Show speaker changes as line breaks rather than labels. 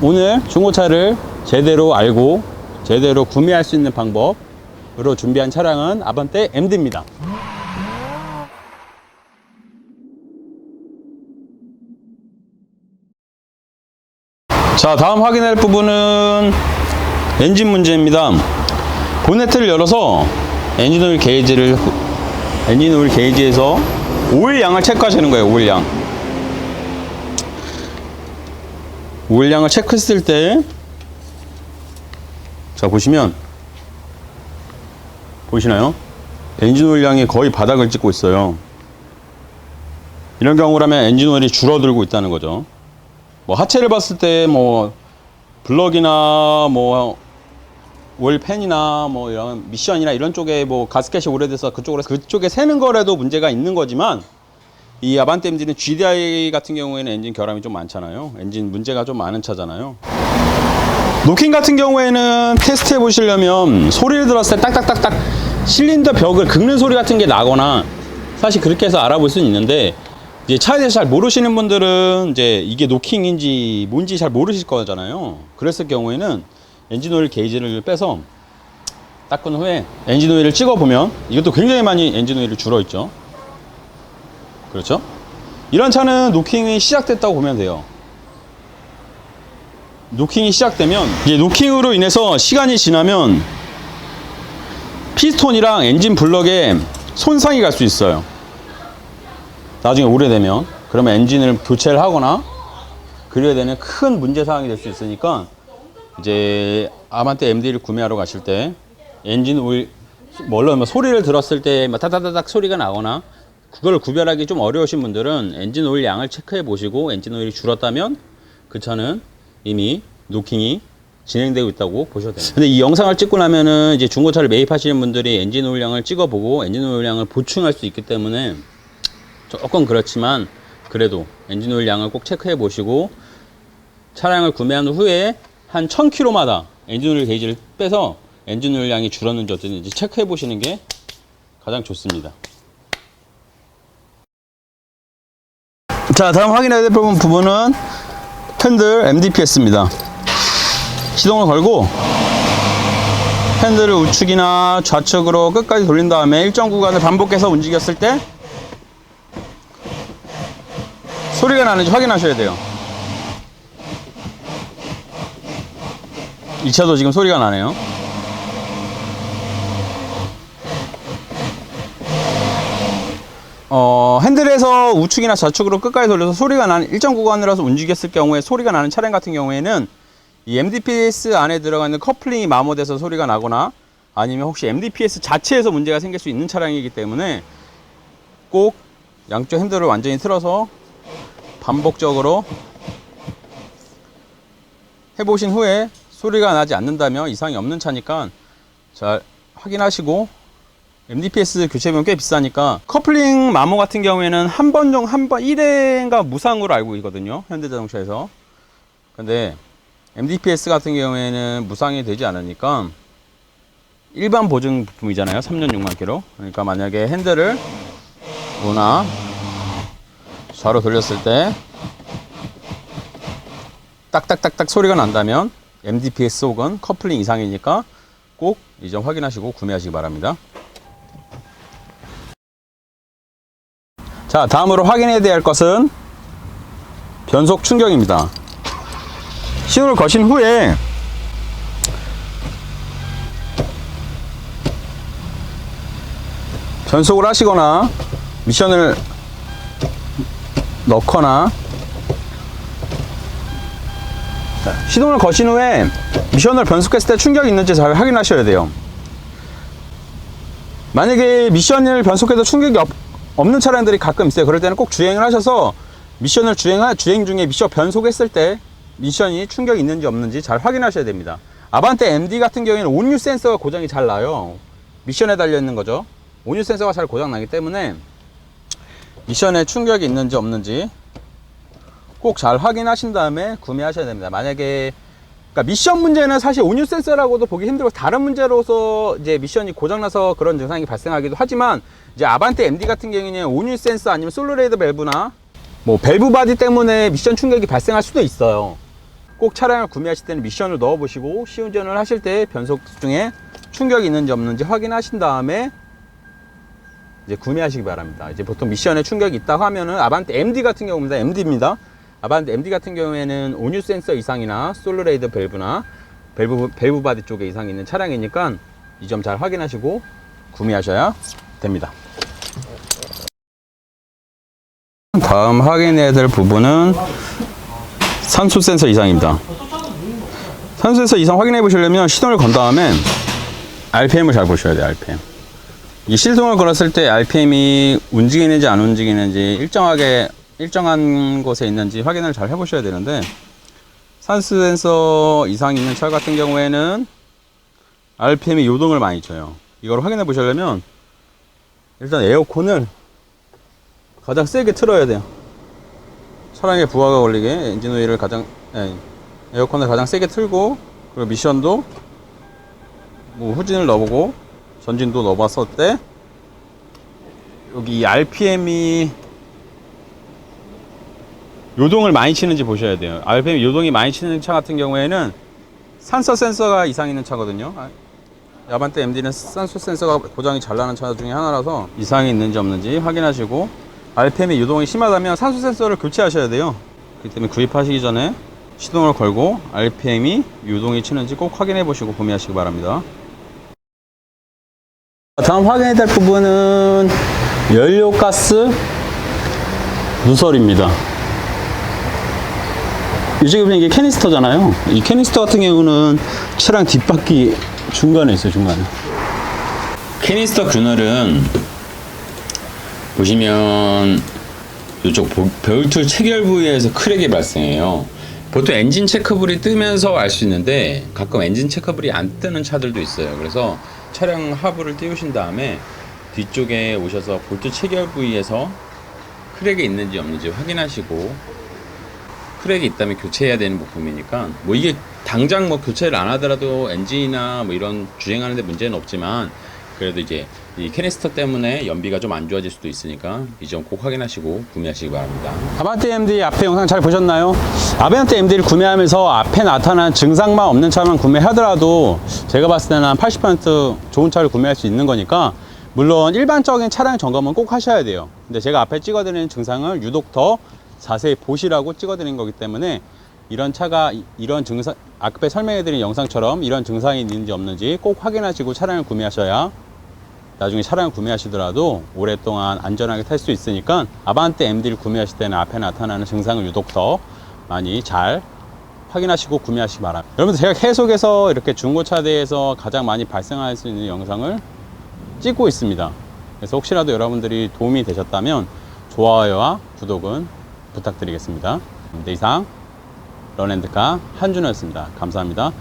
오늘 중고차를 제대로 알고 제대로 구매할 수 있는 방법으로 준비한 차량은 아반떼 MD입니다. 자, 다음 확인할 부분은 엔진 문제입니다. 보네트를 열어서 엔진 오일 게이지에서 오일 양을 체크하시는 거예요. 오일 양을 체크했을 때, 자, 보시나요? 엔진 오일 양이 거의 바닥을 찍고 있어요. 이런 경우라면 엔진 오일이 줄어들고 있다는 거죠. 뭐 하체를 봤을 때 뭐 블럭이나 뭐 오일팬이나 뭐 이런 미션이나 이런 쪽에 뭐 가스켓이 오래돼서 그쪽에 새는 거라도 문제가 있는 거지만, 이 아반떼 MD는 GDI 같은 경우에는 엔진 결함이 좀 많잖아요. 엔진 문제가 좀 많은 차잖아요. 노킹 같은 경우에는 테스트 해 보시려면 소리를 들었을 때 딱딱딱딱 실린더 벽을 긁는 소리 같은 게 나거나, 사실 그렇게 해서 알아볼 수는 있는데, 이제 차에 대해서 잘 모르시는 분들은 이제 이게 노킹인지 뭔지 잘 모르실 거잖아요. 그랬을 경우에는 엔진 오일 게이지를 빼서 닦은 후에 엔진 오일을 찍어 보면 이것도 굉장히 많이 엔진 오일이 줄어 있죠. 그렇죠? 이런 차는 노킹이 시작됐다고 보면 돼요. 노킹이 시작되면, 이제 노킹으로 인해서 시간이 지나면 피스톤이랑 엔진 블럭에 손상이 갈 수 있어요. 나중에 오래되면. 그러면 엔진을 교체를 하거나 그래야 되는 큰 문제 사항이 될 수 있으니까, 이제 아반떼 MD를 구매하러 가실 때 엔진 오일, 물론 소리를 들었을 때 타다다닥 소리가 나거나 그걸 구별하기 좀 어려우신 분들은 엔진 오일 양을 체크해 보시고, 엔진 오일이 줄었다면 그 차는 이미 노킹이 진행되고 있다고 보셔도 됩니다. 근데 이 영상을 찍고 나면은 이제 중고차를 매입하시는 분들이 엔진 오일 양을 찍어보고 엔진 오일 양을 보충할 수 있기 때문에 조금 그렇지만, 그래도 엔진 오일 양을 꼭 체크해 보시고, 차량을 구매한 후에 한 1000km마다 엔진 오일 게이지를 빼서 엔진 오일 양이 줄었는지 어땠는지 체크해 보시는 게 가장 좋습니다. 자, 다음 확인해야 될 부분은 핸들 MDPS입니다. 시동을 걸고 핸들을 우측이나 좌측으로 끝까지 돌린 다음에 일정 구간을 반복해서 움직였을 때 소리가 나는지 확인하셔야 돼요. 이 차도 지금 소리가 나네요. 핸들에서 우측이나 좌측으로 끝까지 돌려서 소리가 나는 일정 구간으로서 움직였을 경우에 소리가 나는 차량 같은 경우에는 이 MDPS 안에 들어가 있는 커플링이 마모돼서 소리가 나거나, 아니면 혹시 MDPS 자체에서 문제가 생길 수 있는 차량이기 때문에 꼭 양쪽 핸들을 완전히 틀어서 반복적으로 해보신 후에 소리가 나지 않는다면 이상이 없는 차니까 잘 확인하시고, MDPS 교체비용 꽤 비싸니까 커플링 마모 같은 경우에는 한 번 1회인가 무상으로 알고 있거든요, 현대자동차에서. 근데 MDPS 같은 경우에는 무상이 되지 않으니까 일반 보증 부품이잖아요. 3년 6만 킬로. 그러니까 만약에 핸들을 우나 좌로 돌렸을 때 딱딱딱딱 소리가 난다면 MDPS 혹은 커플링 이상이니까 꼭 이 점 확인하시고 구매하시기 바랍니다. 자, 다음으로 확인해야 될 것은 변속 충격입니다. 신호를 거신 후에 변속을 하시거나 미션을 넣거나, 시동을 거신 후에 미션을 변속했을 때 충격이 있는지 잘 확인하셔야 돼요. 만약에 미션을 변속해도 충격이 없는 차량들이 가끔 있어요. 그럴 때는 꼭 주행을 하셔서 미션을 주행 중에 미션 변속했을 때 미션이 충격이 있는지 없는지 잘 확인하셔야 됩니다. 아반떼 MD 같은 경우에는 온유 센서가 고장이 잘 나요. 미션에 달려있는 거죠. 온유 센서가 잘 고장 나기 때문에 미션에 충격이 있는지 없는지 꼭 잘 확인하신 다음에 구매하셔야 됩니다. 만약에, 그러니까 미션 문제는 사실 온유 센서라고도 보기 힘들고 다른 문제로서 이제 미션이 고장나서 그런 증상이 발생하기도 하지만, 이제 아반떼 MD 같은 경우에는 온유 센서 아니면 솔로레이더 밸브나 뭐 밸브 바디 때문에 미션 충격이 발생할 수도 있어요. 꼭 차량을 구매하실 때는 미션을 넣어 보시고 시운전을 하실 때 변속 중에 충격이 있는지 없는지 확인하신 다음에 이제 구매하시기 바랍니다. 이제 보통 미션에 충격이 있다고 하면은 아반떼 MD 같은 경우입니다. MD입니다. 아반떼 MD 같은 경우에는 온유 센서 이상이나 솔로레이더 밸브나 밸브 바디 쪽에 이상이 있는 차량이니까 이 점 잘 확인하시고 구매하셔야 됩니다. 다음 확인해야 될 부분은 산소 센서 이상입니다. 산소 센서 이상 확인해 보시려면 시동을 건 다음에 RPM을 잘 보셔야 돼요. RPM. 이 시동을 걸었을 때 RPM이 움직이는지 안 움직이는지 일정한 곳에 있는지 확인을 잘 해보셔야 되는데, 산소 센서 이상이 있는 차 같은 경우에는 RPM이 요동을 많이 쳐요. 이걸 확인해 보시려면 일단 에어컨을 가장 세게 틀어야 돼요. 차량에 부하가 걸리게 엔진 오일을 에어컨을 가장 세게 틀고, 그리고 미션도 뭐 후진을 넣어보고 전진도 넣어봤을 때 여기 RPM이 요동을 많이 치는지 보셔야 돼요. RPM이 요동이 많이 치는 차 같은 경우에는 산소 센서가 이상 있는 차거든요. 아반떼 MD는 산소 센서가 고장이 잘 나는 차 중에 하나라서 이상이 있는지 없는지 확인하시고, RPM이 요동이 심하다면 산소 센서를 교체하셔야 돼요. 그렇기 때문에 구입하시기 전에 시동을 걸고 RPM이 요동이 치는지 꼭 확인해 보시고 구매하시기 바랍니다. 다음 확인해야 될 부분은 연료가스 누설입니다. 지금 이게 캐니스터잖아요. 이 캐니스터 같은 경우는 차량 뒷바퀴 중간에 있어요. 중간에. 캐니스터 균열은 보시면 이쪽 볼트 체결 부위에서 크랙이 발생해요. 보통 엔진 체크불이 뜨면서 알 수 있는데 가끔 엔진 체크불이 안 뜨는 차들도 있어요. 그래서 차량 하부를 띄우신 다음에 뒤쪽에 오셔서 볼트 체결 부위에서 크랙이 있는지 없는지 확인하시고, 크랙이 있다면 교체해야 되는 부품이니까 뭐 이게 당장 뭐 교체를 안 하더라도 엔진이나 뭐 이런 주행하는 데 문제는 없지만, 그래도 이제 이 캐니스터 때문에 연비가 좀 안 좋아질 수도 있으니까 이 점 꼭 확인하시고 구매하시기 바랍니다. 아반떼 MD 앞에 영상 잘 보셨나요? 아반떼 MD를 구매하면서 앞에 나타난 증상만 없는 차만 구매하더라도 제가 봤을 때는 한 80% 좋은 차를 구매할 수 있는 거니까, 물론 일반적인 차량 점검은 꼭 하셔야 돼요. 근데 제가 앞에 찍어드리는 증상을 유독 더 자세히 보시라고 찍어드린 거기 때문에, 이런 차가 이런 증상, 앞에 설명해드린 영상처럼 이런 증상이 있는지 없는지 꼭 확인하시고 차량을 구매하셔야 나중에 차량을 구매하시더라도 오랫동안 안전하게 탈 수 있으니까, 아반떼 MD를 구매하실 때는 앞에 나타나는 증상을 유독 더 많이 잘 확인하시고 구매하시기 바랍니다. 여러분들, 제가 계속해서 이렇게 중고차대에서 가장 많이 발생할 수 있는 영상을 찍고 있습니다. 그래서 혹시라도 여러분들이 도움이 되셨다면 좋아요와 구독은 부탁드리겠습니다. 이상 런앤드카 한준호였습니다. 감사합니다.